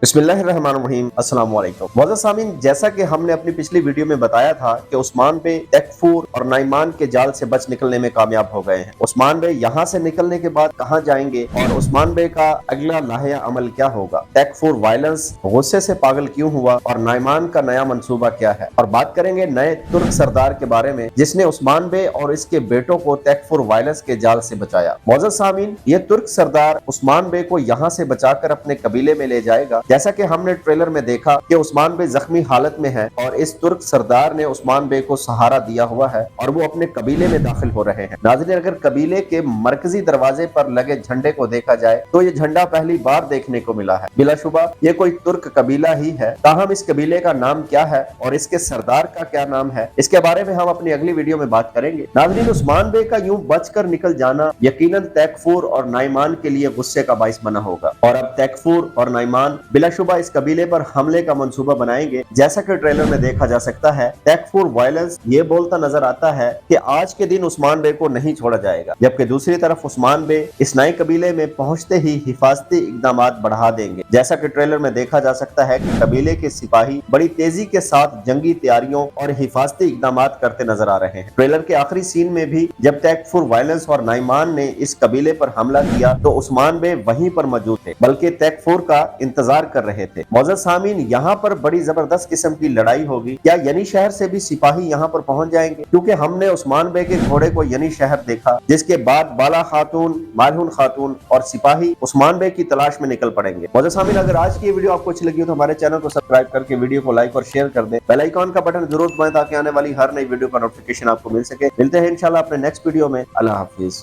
बिस्मिल्लाहिर्रहमानिर्रहीम। अस्सलाम वालेकुम। मोअज़्ज़ज़ सामीन, जैसा कि हमने अपनी पिछली वीडियो में बताया था कि उस्मान बे तकफूर और नाइमान के जाल से बच निकलने में कामयाब हो गए हैं। उस्मान बे यहाँ से निकलने के बाद कहाँ जाएंगे और उस्मान बे का अगला लाहिया अमल क्या होगा, तकफूर वायलेंस गुस्से से पागल क्यों हुआ और नाइमान का नया मंसूबा क्या है, और बात करेंगे नए तुर्क सरदार के बारे में जिसने उस्मान बे और इसके बेटों को तकफूर वायलेंस के जाल से बचाया। मोअज़्ज़ज़ सामीन, ये तुर्क सरदार उस्मान बे को यहाँ से बचाकर अपने कबीले में ले जाएगा। जैसा कि हमने ट्रेलर में देखा कि उस्मान बे जख्मी हालत में है और इस तुर्क सरदार ने उस्मान बे को सहारा दिया हुआ है और वो अपने कबीले में दाखिल हो रहे हैं। नाज़रीन, अगर कबीले के मरकजी दरवाजे पर लगे झंडे को देखा जाए तो ये झंडा पहली बार देखने को मिला है। बिलाशुबा ये कोई तुर्क कबीला ही है। ताहम इस कबीले का नाम क्या है और इसके सरदार का क्या नाम है, इसके बारे में हम अपनी अगली वीडियो में बात करेंगे। नाज़रीन, उस्मान बे का यूं बचकर निकल जाना यकीनन तकफूर और नाइमान के लिए गुस्से का बाइस बना होगा और अब तकफूर और नाइमान बिलाशुबा इस कबीले पर हमले का मंसूबा बनाएंगे। जैसा कि ट्रेलर में देखा जा सकता है, तकफूर वायलेंस ये बोलता नजर आता है कि आज के दिन उस्मान बे को नहीं छोड़ा जाएगा, जबकि दूसरी तरफ उस्मान बे इस नए कबीले में पहुंचते ही हिफाजती इकदाम बढ़ा देंगे। जैसा कि ट्रेलर में देखा जा सकता है कि कबीले के सिपाही बड़ी तेजी के साथ जंगी तैयारियों और हिफाजती इकदाम करते नजर आ रहे हैं। ट्रेलर के आखिरी सीन में भी जब तकफूर वायलेंस और नाइमान ने इस कबीले पर हमला किया तो उस्मान बे वहीं पर मौजूद थे, बल्कि तकफूर का इंतजार कर रहे थे। मोअज़्ज़ज़ सामीन, यहाँ पर बड़ी जबरदस्त किस्म की लड़ाई होगी। क्या यनी शहर से भी सिपाही यहाँ पर पहुंच जाएंगे, क्योंकि हमने उस्मान बे के घोड़े को यनी शहर देखा, जिसके बाद बाला खातून, मालहुन खातून और सिपाही उस्मान बे की तलाश में निकल पड़ेंगे। मोअज़्ज़ज़ सामीन, अगर आज की वीडियो आपको अच्छी लगी हो तो हमारे चैनल को सब्सक्राइब करके वीडियो को लाइक और शेयर कर दें। बेल आइकॉन का बटन जरूर दबाएं ताकि आने वाली हर नई वीडियो का नोटिफिकेशन आपको मिल सके। मिलते हैं इंशाल्लाह अपने नेक्स्ट वीडियो में। अल्लाह हाफिज।